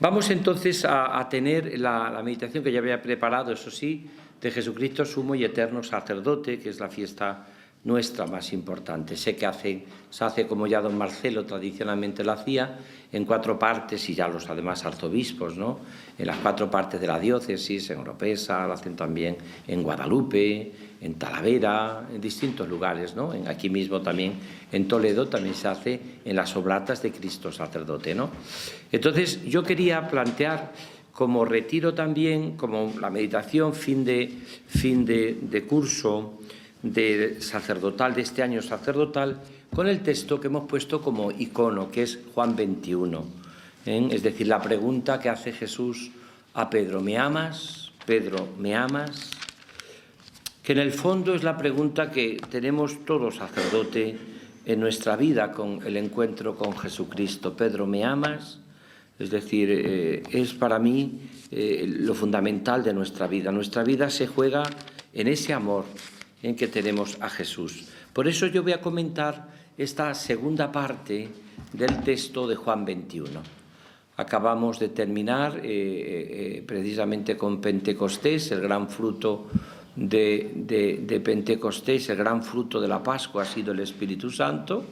Vamos entonces a tener la meditación que ya había preparado, eso sí, de Jesucristo sumo y eterno sacerdote, que es la fiesta nuestra más importante. Sé que se hace como ya don Marcelo tradicionalmente lo hacía, en 4 partes, y ya los además arzobispos, ¿no? En las 4 partes de la diócesis, en Oropesa, lo hacen también en Guadalupe, en Talavera, en distintos lugares, ¿no? Aquí mismo también, en Toledo, también se hace en las oblatas de Cristo sacerdote, ¿no? Entonces, yo quería plantear como retiro también, como la meditación, fin de curso de sacerdotal, de este año sacerdotal, con el texto que hemos puesto como icono, que es Juan 21. Es decir, la pregunta que hace Jesús a Pedro: ¿me amas? Pedro, ¿me amas? Que en el fondo es la pregunta que tenemos todo sacerdote en nuestra vida con el encuentro con Jesucristo. Pedro, ¿me amas? Es decir, es para mí lo fundamental de nuestra vida. Nuestra vida se juega en ese amor en que tenemos a Jesús. Por eso yo voy a comentar esta segunda parte del texto de Juan 21. Acabamos de terminar precisamente con Pentecostés, el gran fruto de Pentecostés, el gran fruto de la Pascua ha sido el Espíritu Santo,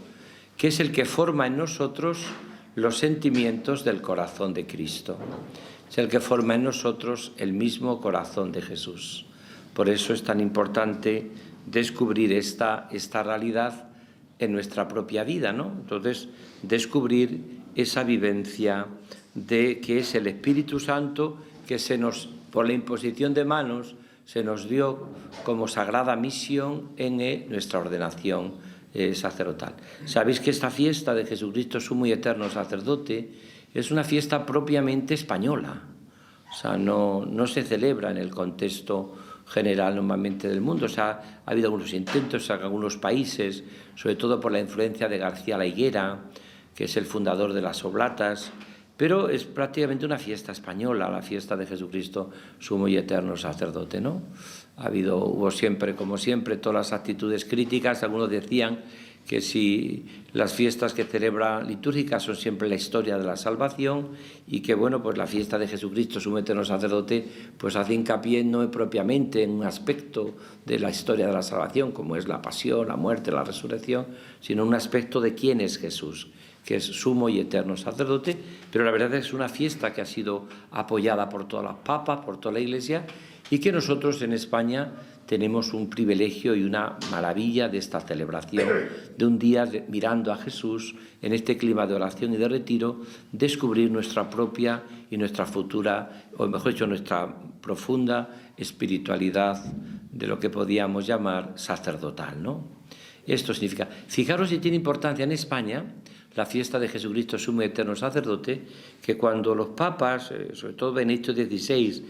que es el que forma en nosotros los sentimientos del corazón de Cristo. Es el que forma en nosotros el mismo corazón de Jesús. Por eso es tan importante descubrir esta realidad en nuestra propia vida, ¿no? Entonces, descubrir esa vivencia de que es el Espíritu Santo que por la imposición de manos, se nos dio como sagrada misión en nuestra ordenación sacerdotal. Sabéis que esta fiesta de Jesucristo sumo y eterno sacerdote es una fiesta propiamente española. O sea, no se celebra en el contexto general normalmente del mundo. O sea, ha habido algunos intentos en algunos países, sobre todo por la influencia de García La Higuera, que es el fundador de las oblatas, pero es prácticamente una fiesta española, la fiesta de Jesucristo sumo y eterno sacerdote, ¿no? Hubo siempre, como siempre, todas las actitudes críticas. Algunos decían que si las fiestas que celebra litúrgicas son siempre la historia de la salvación y que, bueno, pues la fiesta de Jesucristo sumo y eterno sacerdote pues hace hincapié no propiamente en un aspecto de la historia de la salvación, como es la pasión, la muerte, la resurrección, sino en un aspecto de quién es Jesús, que es sumo y eterno sacerdote. Pero la verdad es una fiesta que ha sido apoyada por todas las papas, por toda la Iglesia, y que nosotros en España tenemos un privilegio y una maravilla de esta celebración, de un día mirando a Jesús en este clima de oración y de retiro, descubrir nuestra propia y nuestra futura, o mejor dicho, nuestra profunda espiritualidad de lo que podíamos llamar sacerdotal, ¿no? Esto significa, fijaros si tiene importancia en España la fiesta de Jesucristo sumo y eterno sacerdote, que cuando los papas, sobre todo Benedicto XVI,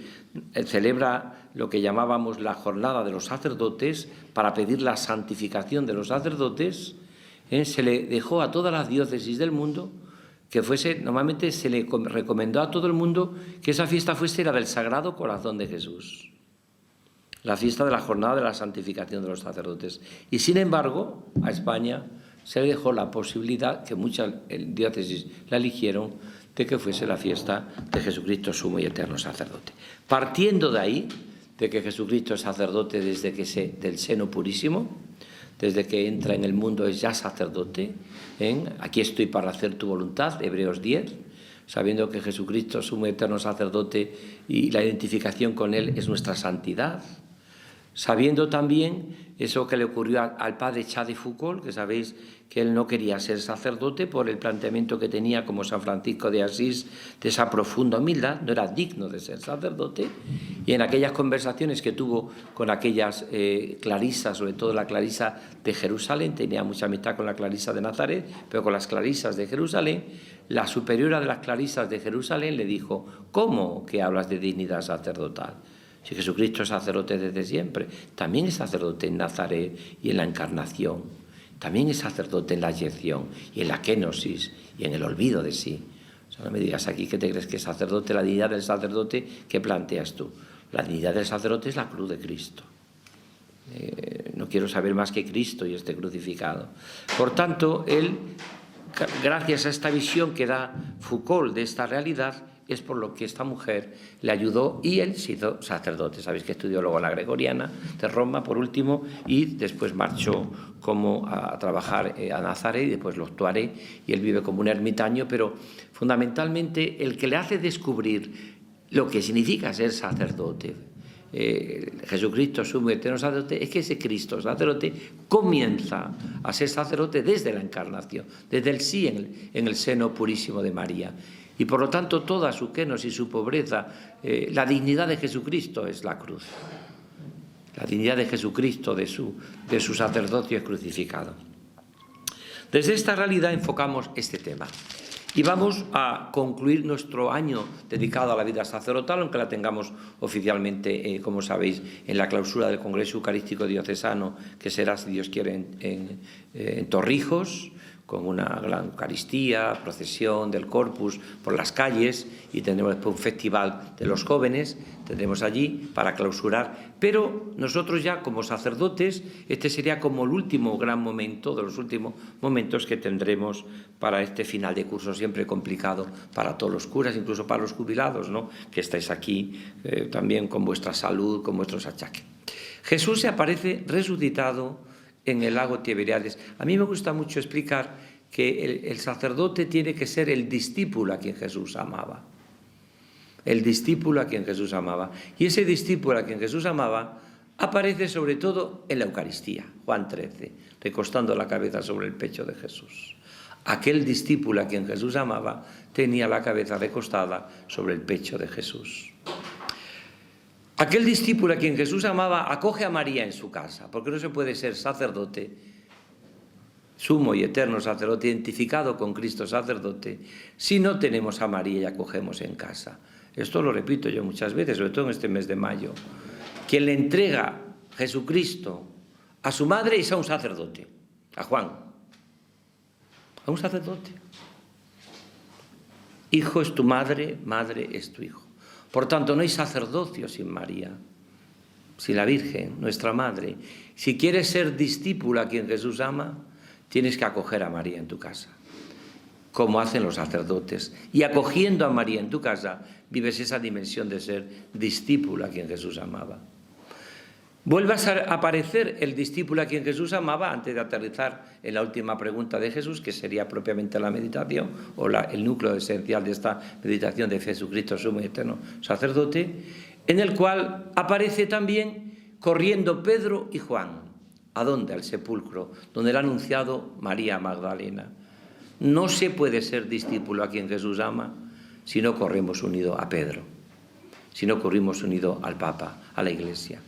celebra lo que llamábamos la jornada de los sacerdotes para pedir la santificación de los sacerdotes, se le dejó a todas las diócesis del mundo que fuese, normalmente se le recomendó a todo el mundo que esa fiesta fuese la del Sagrado Corazón de Jesús, la fiesta de la jornada de la santificación de los sacerdotes. Y sin embargo, a España se le dejó la posibilidad, que muchas diócesis la eligieron, de que fuese la fiesta de Jesucristo sumo y eterno sacerdote. Partiendo de ahí, de que Jesucristo es sacerdote desde del seno purísimo, desde que entra en el mundo es ya sacerdote, aquí estoy para hacer tu voluntad, Hebreos 10, sabiendo que Jesucristo sumo y eterno sacerdote y la identificación con él es nuestra santidad. Sabiendo también eso que le ocurrió al padre Charles de Foucault, que sabéis que él no quería ser sacerdote por el planteamiento que tenía como San Francisco de Asís de esa profunda humildad, no era digno de ser sacerdote, y en aquellas conversaciones que tuvo con aquellas clarisas, sobre todo la clarisa de Jerusalén, tenía mucha amistad con la clarisa de Nazaret, pero con las clarisas de Jerusalén, la superiora de las clarisas de Jerusalén le dijo: ¿cómo que hablas de dignidad sacerdotal? Si Jesucristo es sacerdote desde siempre, también es sacerdote en Nazaret y en la encarnación, también es sacerdote en la eyección y en la kenosis y en el olvido de sí. O sea, no me digas aquí que te crees que es sacerdote, la dignidad del sacerdote, ¿qué planteas tú? La dignidad del sacerdote es la cruz de Cristo. No quiero saber más que Cristo y este crucificado. Por tanto, él, gracias a esta visión que da Foucault de esta realidad, es por lo que esta mujer le ayudó y él se hizo sacerdote. Sabéis que estudió luego en la Gregoriana de Roma, por último, y después marchó como a trabajar a Nazaret y después los Tuareg, y él vive como un ermitaño, pero fundamentalmente el que le hace descubrir lo que significa ser sacerdote, Jesucristo, sumo y eterno sacerdote, es que ese Cristo sacerdote comienza a ser sacerdote desde la encarnación, desde el sí en el seno purísimo de María. Y por lo tanto toda su kenosis y su pobreza, la dignidad de Jesucristo es la cruz. La dignidad de Jesucristo, de su sacerdocio es crucificado. Desde esta realidad enfocamos este tema. Y vamos a concluir nuestro año dedicado a la vida sacerdotal, aunque la tengamos oficialmente, como sabéis, en la clausura del Congreso Eucarístico Diocesano, que será, si Dios quiere, en Torrijos, con una gran Eucaristía, procesión del Corpus por las calles, y tendremos después un festival de los jóvenes, tendremos allí para clausurar. Pero nosotros ya como sacerdotes, este sería como el último gran momento, de los últimos momentos que tendremos para este final de curso, siempre complicado para todos los curas, incluso para los jubilados, ¿no?, que estáis aquí también con vuestra salud, con vuestros achaques. Jesús se aparece resucitado en el lago Tiberíades. A mí me gusta mucho explicar que el sacerdote tiene que ser el discípulo a quien Jesús amaba. El discípulo a quien Jesús amaba. Y ese discípulo a quien Jesús amaba aparece sobre todo en la Eucaristía, Juan 13, recostando la cabeza sobre el pecho de Jesús. Aquel discípulo a quien Jesús amaba tenía la cabeza recostada sobre el pecho de Jesús. Aquel discípulo a quien Jesús amaba acoge a María en su casa, porque no se puede ser sacerdote, sumo y eterno sacerdote, identificado con Cristo sacerdote, si no tenemos a María y acogemos en casa. Esto lo repito yo muchas veces, sobre todo en este mes de mayo. Quien le entrega Jesucristo a su madre es a un sacerdote, a Juan, a un sacerdote. Hijo es tu madre, madre es tu hijo. Por tanto, no hay sacerdocio sin María, sin la Virgen, nuestra Madre. Si quieres ser discípula a quien Jesús ama, tienes que acoger a María en tu casa, como hacen los sacerdotes. Y acogiendo a María en tu casa, vives esa dimensión de ser discípula a quien Jesús amaba. Vuelve a aparecer el discípulo a quien Jesús amaba antes de aterrizar en la última pregunta de Jesús, que sería propiamente la meditación o el núcleo esencial de esta meditación de Jesucristo, sumo y eterno sacerdote, en el cual aparece también corriendo Pedro y Juan. ¿A dónde? Al sepulcro, donde le ha anunciado María Magdalena. No se puede ser discípulo a quien Jesús ama si no corremos unido a Pedro, si no corrimos unido al Papa, a la Iglesia.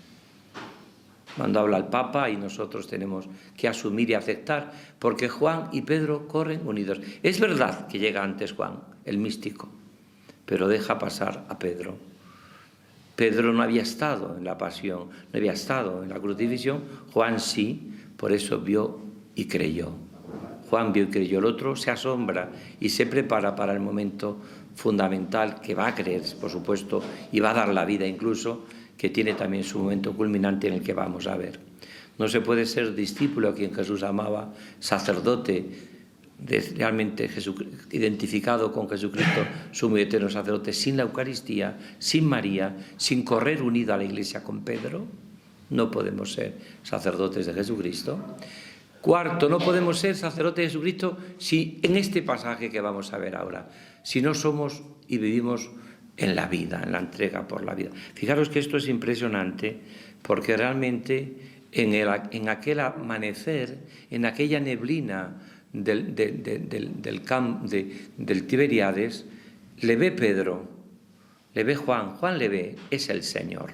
Cuando habla el Papa y nosotros tenemos que asumir y aceptar, porque Juan y Pedro corren unidos. Es verdad que llega antes Juan, el místico, pero deja pasar a Pedro. Pedro no había estado en la pasión, no había estado en la crucifixión, Juan sí, por eso vio y creyó. Juan vio y creyó, el otro se asombra y se prepara para el momento fundamental que va a creer, por supuesto, y va a dar la vida incluso, que tiene también su momento culminante en el que vamos a ver. No se puede ser discípulo a quien Jesús amaba, sacerdote, realmente identificado con Jesucristo, sumo y eterno sacerdote, sin la Eucaristía, sin María, sin correr unido a la Iglesia con Pedro. No podemos ser sacerdotes de Jesucristo. Cuarto, no podemos ser sacerdotes de Jesucristo si en este pasaje que vamos a ver ahora, si no somos y vivimos en la vida, en la entrega por la vida. Fijaros que esto es impresionante, porque realmente en aquel amanecer, en aquella neblina del Tiberíades, le ve Pedro, le ve Juan, Juan le ve, es el Señor.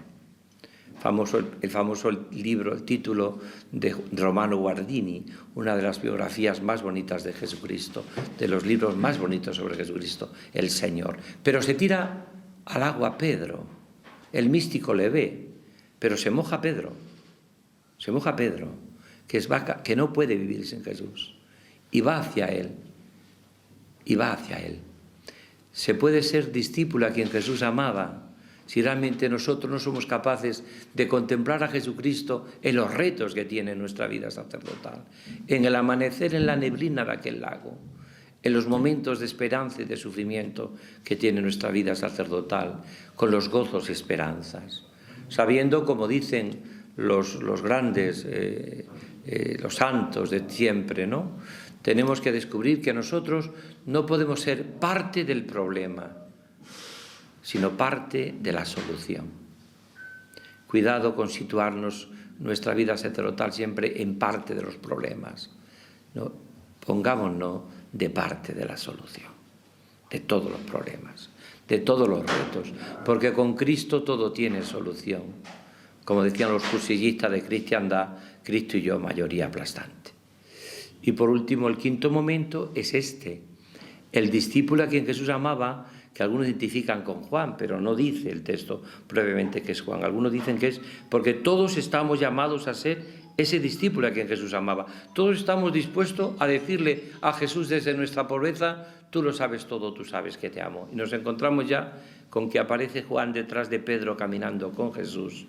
El famoso libro, el título de Romano Guardini, una de las biografías más bonitas de Jesucristo, de los libros más bonitos sobre Jesucristo, el Señor. Pero se tira al agua Pedro, el místico le ve, pero se moja Pedro, que no puede vivir sin Jesús, y va hacia él. Se puede ser discípulo a quien Jesús amaba si realmente nosotros no somos capaces de contemplar a Jesucristo en los retos que tiene nuestra vida sacerdotal, en el amanecer en la neblina de aquel lago, en los momentos de esperanza y de sufrimiento que tiene nuestra vida sacerdotal, con los gozos y esperanzas, sabiendo, como dicen los grandes, los santos de siempre, ¿no? Tenemos que descubrir que nosotros no podemos ser parte del problema, sino parte de la solución. Cuidado con situarnos nuestra vida sacerdotal siempre en parte de los problemas, ¿no? Pongámonos de parte de la solución, de todos los problemas, de todos los retos, porque con Cristo todo tiene solución. Como decían los cursillistas de cristiandad, Cristo y yo, mayoría aplastante. Y por último, el quinto momento es este, el discípulo a quien Jesús amaba, que algunos identifican con Juan, pero no dice el texto brevemente que es Juan. Algunos dicen que es porque todos estamos llamados a ser ese discípulo a quien Jesús amaba. Todos estamos dispuestos a decirle a Jesús desde nuestra pobreza: tú lo sabes todo, tú sabes que te amo. Y nos encontramos ya con que aparece Juan detrás de Pedro caminando con Jesús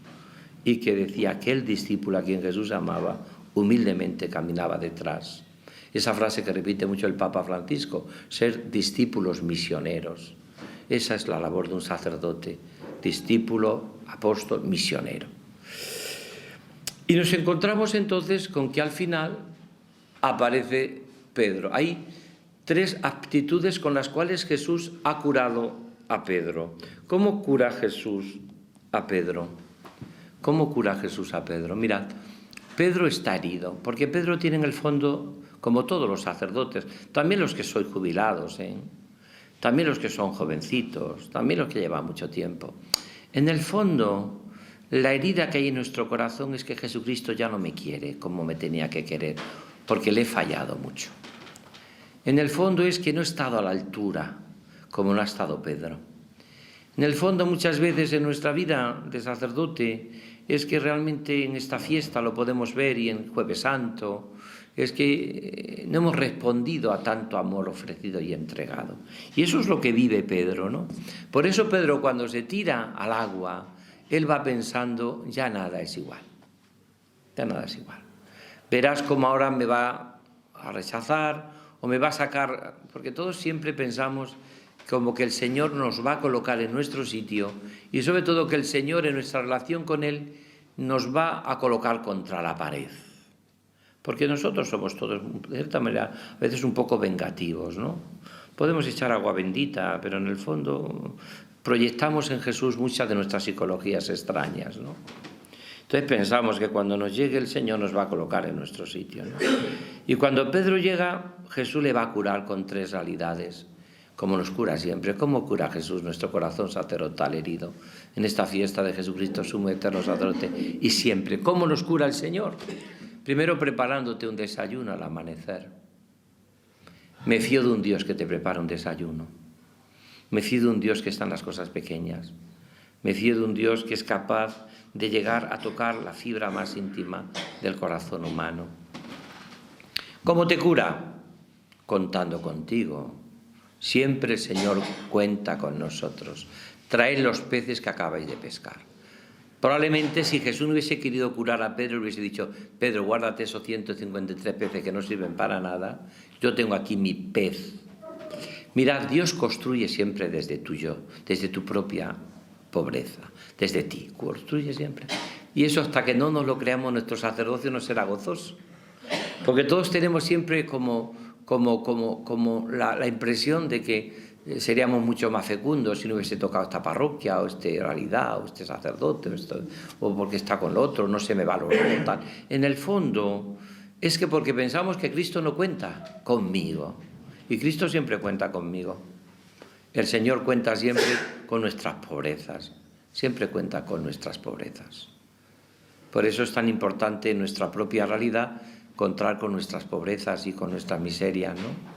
y que decía: aquel discípulo a quien Jesús amaba humildemente caminaba detrás. Esa frase que repite mucho el Papa Francisco, ser discípulos misioneros. Esa es la labor de un sacerdote, discípulo, apóstol, misionero. Y nos encontramos entonces con que al final aparece Pedro. Hay tres aptitudes con las cuales Jesús ha curado a Pedro. ¿Cómo cura Jesús a Pedro? ¿Cómo cura Jesús a Pedro? Mirad, Pedro está herido, porque Pedro tiene en el fondo, como todos los sacerdotes, también los que sois jubilados, también los que son jovencitos, también los que llevan mucho tiempo. En el fondo, la herida que hay en nuestro corazón es que Jesucristo ya no me quiere como me tenía que querer, porque le he fallado mucho. En el fondo es que no he estado a la altura, como no ha estado Pedro. En el fondo, muchas veces en nuestra vida de sacerdote, es que realmente en esta fiesta lo podemos ver, y en Jueves Santo, es que no hemos respondido a tanto amor ofrecido y entregado. Y eso es lo que vive Pedro, ¿no? Por eso Pedro, cuando se tira al agua, él va pensando: ya nada es igual, ya nada es igual. Verás cómo ahora me va a rechazar o me va a sacar, porque todos siempre pensamos como que el Señor nos va a colocar en nuestro sitio, y sobre todo que el Señor, en nuestra relación con Él, nos va a colocar contra la pared. Porque nosotros somos todos, de cierta manera, a veces un poco vengativos, ¿no? Podemos echar agua bendita, pero en el fondo proyectamos en Jesús muchas de nuestras psicologías extrañas, ¿no? Entonces pensamos que cuando nos llegue el Señor nos va a colocar en nuestro sitio, ¿no? Y cuando Pedro llega, Jesús le va a curar con tres realidades, como nos cura siempre. ¿Cómo cura Jesús nuestro corazón sacerdotal herido en esta fiesta de Jesucristo, sumo eterno sacerdote? Y siempre, ¿cómo nos cura el Señor? Primero, preparándote un desayuno al amanecer. Me fío de un Dios que te prepara un desayuno. Me fío de un Dios que está en las cosas pequeñas. Me fío de un Dios que es capaz de llegar a tocar la fibra más íntima del corazón humano. ¿Cómo te cura? Contando contigo. Siempre el Señor cuenta con nosotros. Traed los peces que acabáis de pescar. Probablemente si Jesús no hubiese querido curar a Pedro, hubiese dicho: Pedro, guárdate esos 153 peces que no sirven para nada. Yo tengo aquí mi pez. Mirad, Dios construye siempre desde tu yo, desde tu propia pobreza, desde ti. Construye siempre. Y eso, hasta que no nos lo creamos, nuestro sacerdocio no será gozoso. Porque todos tenemos siempre como la impresión de que seríamos mucho más fecundos si no hubiese tocado esta parroquia, o esta realidad, o este sacerdote, o porque está con el otro, no se me valoró, tal. En el fondo, es que porque pensamos que Cristo no cuenta conmigo. Y Cristo siempre cuenta conmigo. El Señor cuenta siempre con nuestras pobrezas. Siempre cuenta con nuestras pobrezas. Por eso es tan importante en nuestra propia realidad contar con nuestras pobrezas y con nuestras miserias, ¿no?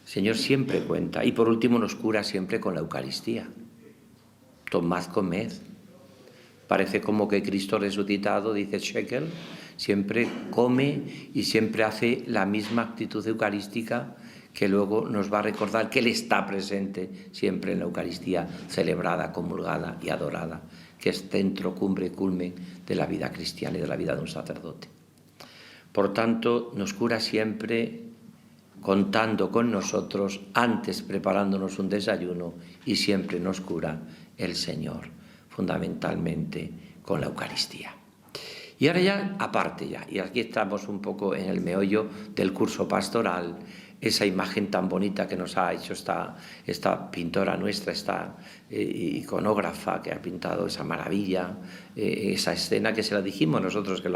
El Señor siempre cuenta. Y por último nos cura siempre con la Eucaristía. Tomad, comed. Parece como que Cristo resucitado, dice Shekel, siempre come y siempre hace la misma actitud eucarística, que luego nos va a recordar que Él está presente siempre en la Eucaristía celebrada, comulgada y adorada, que es centro, cumbre, culmen de la vida cristiana y de la vida de un sacerdote. Por tanto, nos cura siempre contando con nosotros, antes preparándonos un desayuno y siempre nos cura el Señor, fundamentalmente con la Eucaristía. Y ahora ya, aparte ya, y aquí estamos un poco en el meollo del curso pastoral, esa imagen tan bonita que nos ha hecho esta pintora nuestra, esta iconógrafa que ha pintado esa maravilla, esa escena que se la dijimos nosotros que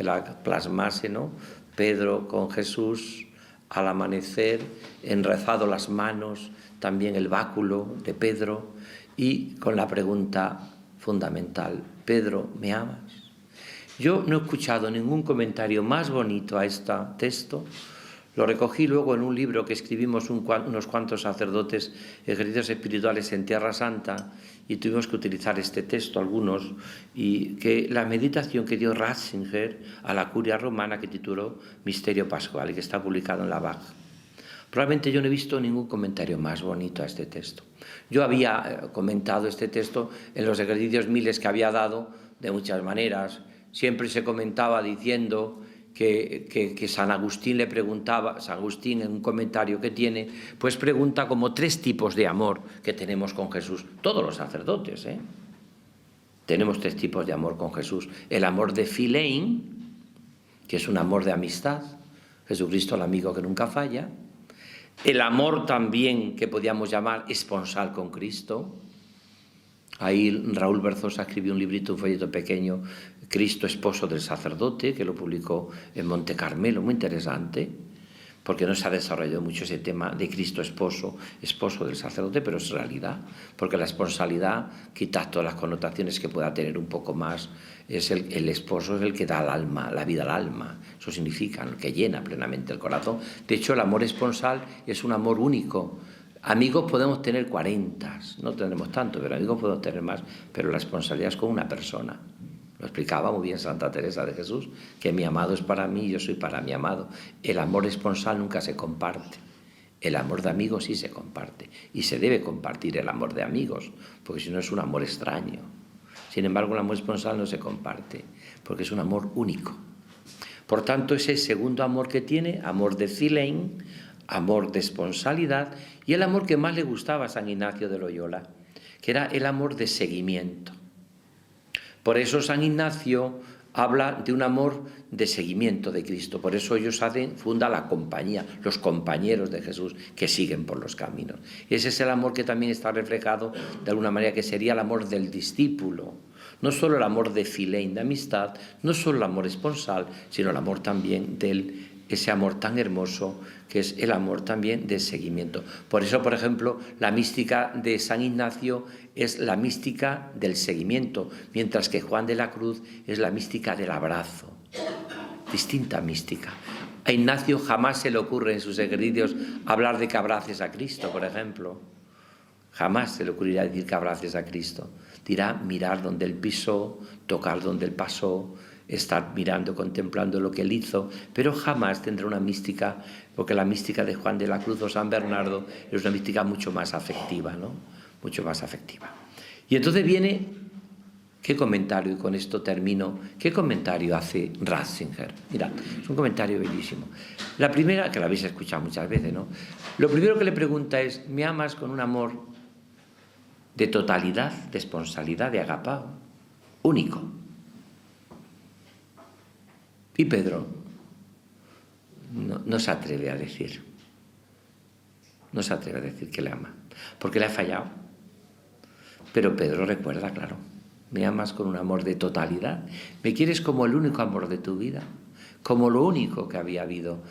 la plasmase, ¿no? Pedro con Jesús al amanecer, enrezado las manos, también el báculo de Pedro, y con la pregunta fundamental: Pedro, ¿me amas? Yo no he escuchado ningún comentario más bonito a este texto. Lo recogí luego en un libro que escribimos unos cuantos sacerdotes, Ejercicios Espirituales en Tierra Santa, y tuvimos que utilizar este texto algunos, y que la meditación que dio Ratzinger a la curia romana, que tituló Misterio Pascual, y que está publicado en la BAG. Probablemente yo no he visto ningún comentario más bonito a este texto. Yo había comentado este texto en los ejercicios miles que había dado de muchas maneras. Siempre se comentaba diciendo que San Agustín le preguntaba, San Agustín en un comentario que tiene, pues pregunta como 3 tipos de amor que tenemos con Jesús. Todos los sacerdotes, tenemos 3 tipos de amor con Jesús. El amor de Philein, que es un amor de amistad, Jesucristo el amigo que nunca falla. El amor también que podíamos llamar esponsal con Cristo. Ahí Raúl Berzosa escribió un librito, un folleto pequeño, Cristo esposo del sacerdote, que lo publicó en Monte Carmelo, muy interesante, porque no se ha desarrollado mucho ese tema de Cristo esposo del sacerdote, pero es realidad, porque la esponsalidad, quita todas las connotaciones que pueda tener un poco más, es el esposo es el que da al alma, la vida al alma, eso significa, el que llena plenamente el corazón. De hecho, el amor esponsal es un amor único. Amigos podemos tener 40, no tendremos tanto, pero amigos podemos tener más, pero la esponsalidad es con una persona. Lo explicaba muy bien Santa Teresa de Jesús, que mi amado es para mí y yo soy para mi amado. El amor esponsal nunca se comparte. El amor de amigos sí se comparte. Y se debe compartir el amor de amigos, porque si no es un amor extraño. Sin embargo, el amor esponsal no se comparte, porque es un amor único. Por tanto, ese segundo amor que tiene, amor de Philein, amor de esponsalidad, y el amor que más le gustaba a San Ignacio de Loyola, que era el amor de seguimiento. Por eso San Ignacio habla de un amor de seguimiento de Cristo. Por eso ellos funda la compañía, los compañeros de Jesús que siguen por los caminos. Ese es el amor que también está reflejado de alguna manera, que sería el amor del discípulo. No solo el amor de Philein, de amistad, no solo el amor esponsal, sino el amor también ese amor tan hermoso que es el amor también de seguimiento. Por eso, por ejemplo, la mística de San Ignacio es la mística del seguimiento, mientras que Juan de la Cruz es la mística del abrazo. Distinta mística. A Ignacio jamás se le ocurre en sus ejercicios hablar de que abraces a Cristo, por ejemplo. Jamás se le ocurrirá decir que abraces a Cristo. Dirá mirar donde Él pisó, tocar donde Él pasó, estar mirando, contemplando lo que Él hizo, pero jamás tendrá una mística, porque la mística de Juan de la Cruz o San Bernardo es una mística mucho más afectiva, ¿no? Mucho más afectiva. Y entonces viene, ¿qué comentario? Y con esto termino. ¿Qué comentario hace Ratzinger? Mirad, es un comentario bellísimo. La primera, que la habéis escuchado muchas veces, ¿no? Lo primero que le pregunta es: ¿me amas con un amor de totalidad, de esponsalidad, de agapao, único? Y Pedro no se atreve a decir. No se atreve a decir que le ama, porque le ha fallado. Pero Pedro recuerda, claro: me amas con un amor de totalidad, me quieres como el único amor de tu vida, como lo único que había habido.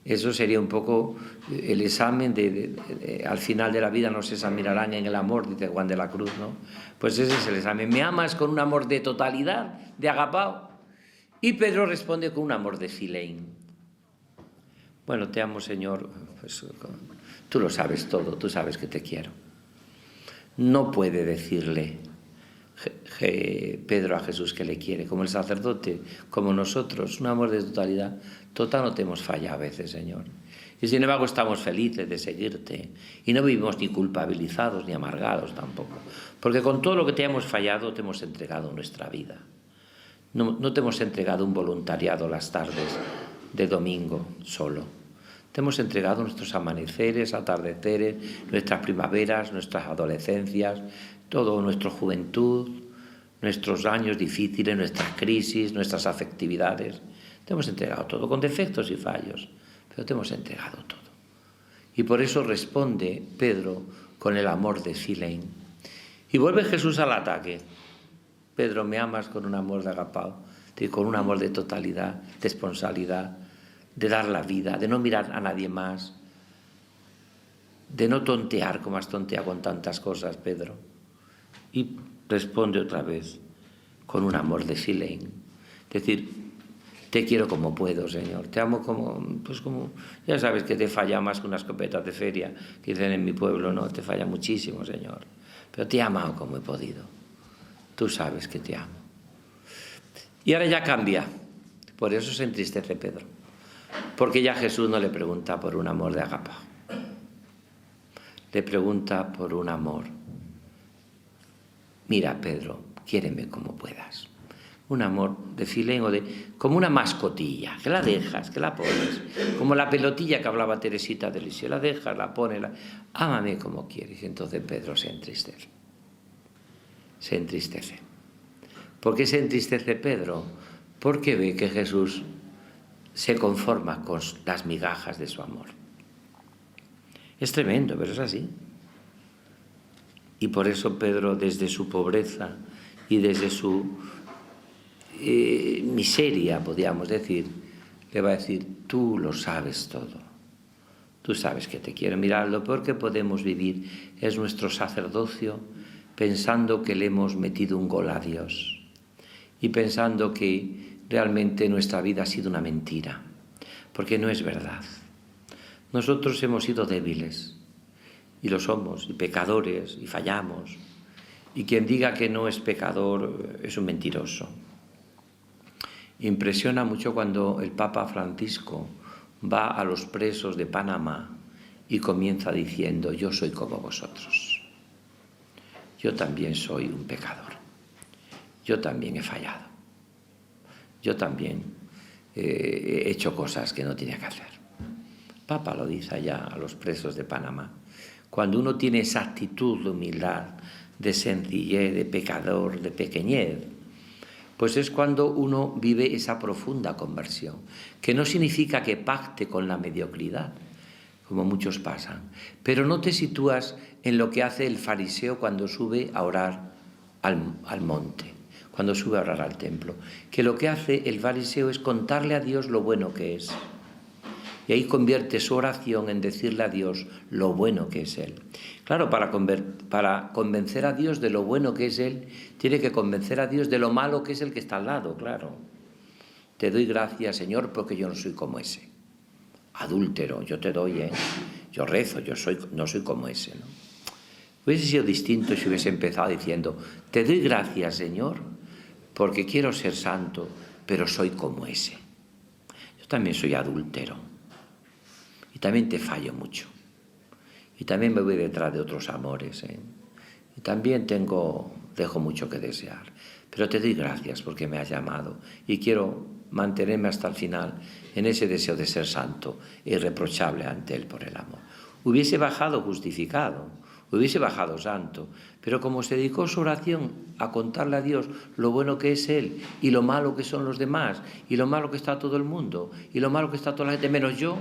Eso sería un poco el examen al final de la vida nos examinarán en el amor, dice Juan de la Cruz, ¿no? Pues ese es el examen. ¿Me amas con un amor de totalidad, de agapao? Y Pedro responde con un amor de Philein. Bueno, te amo, Señor, pues tú lo sabes todo, tú sabes que te quiero. No puede decirle Pedro a Jesús que le quiere, como el sacerdote, como nosotros, un amor de totalidad. Total, no te hemos fallado a veces, Señor. Y sin embargo estamos felices de seguirte y no vivimos ni culpabilizados ni amargados tampoco, porque con todo lo que te hemos fallado te hemos entregado nuestra vida. No te hemos entregado un voluntariado las tardes de domingo solo. Te hemos entregado nuestros amaneceres, atardeceres, nuestras primaveras, nuestras adolescencias, toda nuestra juventud, nuestros años difíciles, nuestras crisis, nuestras afectividades. Te hemos entregado todo, con defectos y fallos, pero te hemos entregado todo. Y por eso responde Pedro con el amor de Philein. Y vuelve Jesús al ataque. Pedro, me amas con un amor de agapao, con un amor de totalidad, de responsabilidad, de dar la vida, de no mirar a nadie más, de no tontear como has tonteado con tantas cosas, Pedro. Y responde otra vez con un amor de Philein. Es decir, te quiero como puedo, Señor. Te amo como, ya sabes que te falla más que una escopeta de feria, que dicen en mi pueblo, ¿no? Te falla muchísimo, Señor. Pero te he amado como he podido. Tú sabes que te amo. Y ahora ya cambia. Por eso se entristece Pedro. Porque ya Jesús no le pregunta por un amor de agapao. Le pregunta por un amor. Mira, Pedro, quiéreme como puedas. Un amor de Philein o como una mascotilla, que la dejas, que la pones. Como la pelotilla que hablaba Teresita de Lisieux. La dejas, la pones, ámame como quieres. Y entonces Pedro se entristece. Se entristece. ¿Por qué se entristece Pedro? Porque ve que Jesús se conforma con las migajas de su amor. Es tremendo, pero es así. Y por eso Pedro, desde su pobreza y desde su miseria, podríamos decir, le va a decir, tú lo sabes todo. Tú sabes que te quiero. Mirad, lo peor que podemos vivir es nuestro sacerdocio pensando que le hemos metido un gol a Dios y pensando que realmente nuestra vida ha sido una mentira, porque no es verdad. Nosotros hemos sido débiles, y lo somos, y pecadores, y fallamos, y quien diga que no es pecador es un mentiroso. Impresiona mucho cuando el Papa Francisco va a los presos de Panamá y comienza diciendo, yo soy como vosotros. Yo también soy un pecador. Yo también he fallado. Yo también he hecho cosas que no tenía que hacer. Papa lo dice allá a los presos de Panamá. Cuando uno tiene esa actitud de humildad, de sencillez, de pecador, de pequeñez, pues es cuando uno vive esa profunda conversión, que no significa que pacte con la mediocridad, como muchos pasan, pero no te sitúas en lo que hace el fariseo cuando sube a orar al monte, cuando sube a orar al templo, que lo que hace el fariseo es contarle a Dios lo bueno que es. Y ahí convierte su oración en decirle a Dios lo bueno que es Él. Claro, para convencer a Dios de lo bueno que es Él, tiene que convencer a Dios de lo malo que es el que está al lado, claro. Te doy gracias, Señor, porque yo no soy como ese. Adúltero, yo te doy, yo rezo, no soy como ese, ¿no? Hubiese sido distinto si hubiese empezado diciendo, te doy gracias, Señor, porque quiero ser santo, pero soy como ese. Yo también soy adúltero. Y también te fallo mucho. Y también me voy detrás de otros amores. Y también dejo mucho que desear. Pero te doy gracias porque me has llamado. Y quiero mantenerme hasta el final en ese deseo de ser santo e irreprochable ante Él por el amor. Hubiese bajado justificado, hubiese bajado santo. Pero como se dedicó su oración a contarle a Dios lo bueno que es Él y lo malo que son los demás y lo malo que está todo el mundo y lo malo que está toda la gente menos yo,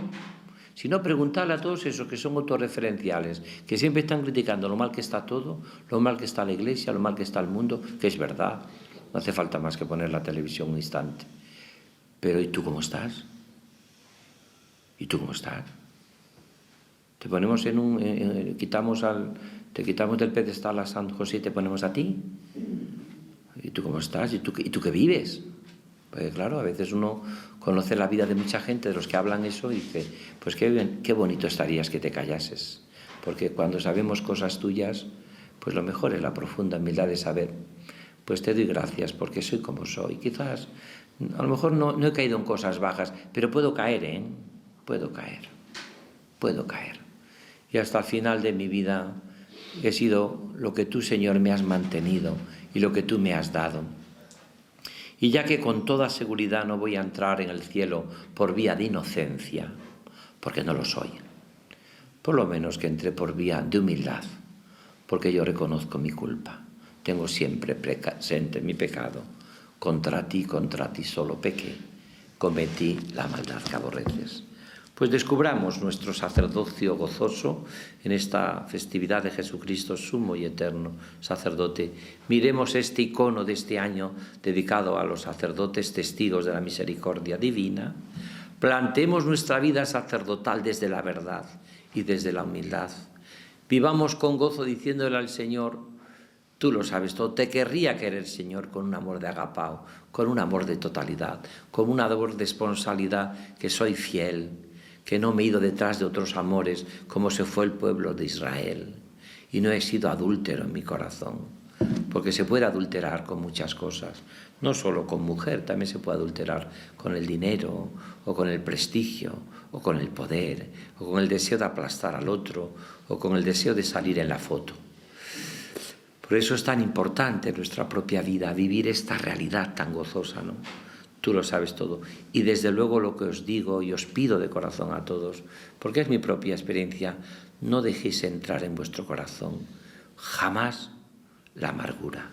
sino preguntarle a todos esos que son autorreferenciales, que siempre están criticando lo mal que está todo, lo mal que está la Iglesia, lo mal que está el mundo, que es verdad, no hace falta más que poner la televisión un instante. Pero ¿y tú cómo estás? ¿Y tú cómo estás? Te ponemos te quitamos del pedestal a San José y te ponemos a ti. ¿Y tú cómo estás? ¿Y tú qué vives? Pues claro, a veces uno conoce la vida de mucha gente, de los que hablan eso, y dice, pues qué bonito estarías que te callases. Porque cuando sabemos cosas tuyas, pues lo mejor es la profunda humildad de saber, pues te doy gracias porque soy como soy. Quizás, a lo mejor no he caído en cosas bajas, pero puedo caer, Puedo caer. Y hasta el final de mi vida he sido lo que tú, Señor, me has mantenido y lo que tú me has dado. Y ya que con toda seguridad no voy a entrar en el cielo por vía de inocencia, porque no lo soy. Por lo menos que entre por vía de humildad, porque yo reconozco mi culpa. Tengo siempre presente mi pecado. Contra ti solo pequé, cometí la maldad que aborreces. Pues descubramos nuestro sacerdocio gozoso en esta festividad de Jesucristo, sumo y eterno sacerdote. Miremos este icono de este año dedicado a los sacerdotes testigos de la misericordia divina. Planteemos nuestra vida sacerdotal desde la verdad y desde la humildad. Vivamos con gozo diciéndole al Señor: tú lo sabes todo, te querría querer, Señor, con un amor de agapao, con un amor de totalidad, con un amor de responsabilidad, que soy fiel, que no me he ido detrás de otros amores como se fue el pueblo de Israel. Y no he sido adúltero en mi corazón, porque se puede adulterar con muchas cosas, no solo con mujer, también se puede adulterar con el dinero, o con el prestigio, o con el poder, o con el deseo de aplastar al otro, o con el deseo de salir en la foto. Por eso es tan importante en nuestra propia vida vivir esta realidad tan gozosa, ¿no? Tú lo sabes todo. Y desde luego lo que os digo y os pido de corazón a todos, porque es mi propia experiencia, no dejéis entrar en vuestro corazón jamás la amargura.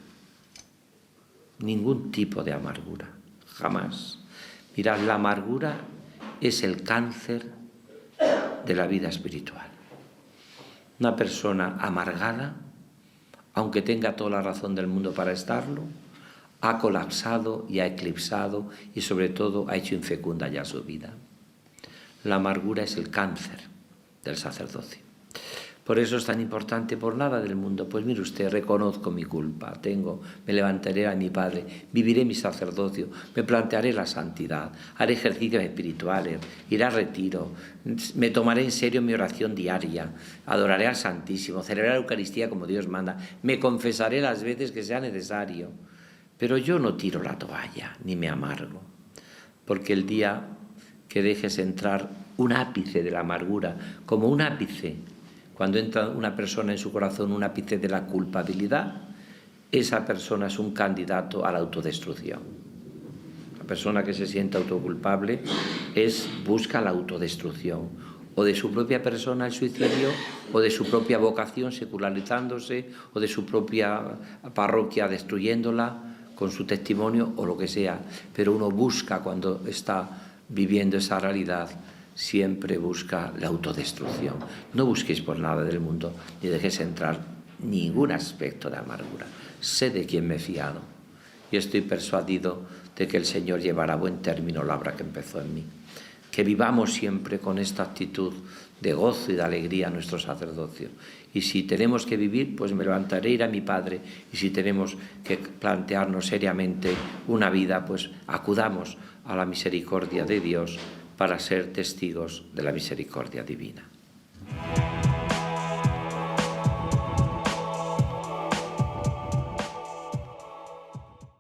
Ningún tipo de amargura, jamás. Mirad, la amargura es el cáncer de la vida espiritual. Una persona amargada, aunque tenga toda la razón del mundo para estarlo, ha colapsado y ha eclipsado y sobre todo ha hecho infecunda ya su vida. La amargura es el cáncer del sacerdocio. Por eso es tan importante, por nada del mundo. Pues mire usted, reconozco mi culpa, me levantaré a mi Padre, viviré mi sacerdocio, me plantearé la santidad, haré ejercicios espirituales, iré a retiro, me tomaré en serio mi oración diaria, adoraré al Santísimo, celebraré la Eucaristía como Dios manda, me confesaré las veces que sea necesario. Pero yo no tiro la toalla, ni me amargo, porque el día que dejes entrar un ápice de la amargura, como un ápice, cuando entra una persona en su corazón un ápice de la culpabilidad, esa persona es un candidato a la autodestrucción. La persona que se siente autoculpable busca la autodestrucción, o de su propia persona el suicidio, o de su propia vocación secularizándose, o de su propia parroquia destruyéndola con su testimonio o lo que sea. Pero uno busca, cuando está viviendo esa realidad, siempre busca la autodestrucción. No busquéis por nada del mundo, ni dejéis entrar ningún aspecto de amargura. Sé de quién me he fiado y estoy persuadido de que el Señor llevará a buen término la obra que empezó en mí. Que vivamos siempre con esta actitud de gozo y de alegría nuestro sacerdocio. Y si tenemos que vivir, pues me levantaré, iré a mi Padre. Y si tenemos que plantearnos seriamente una vida, pues acudamos a la misericordia de Dios para ser testigos de la misericordia divina.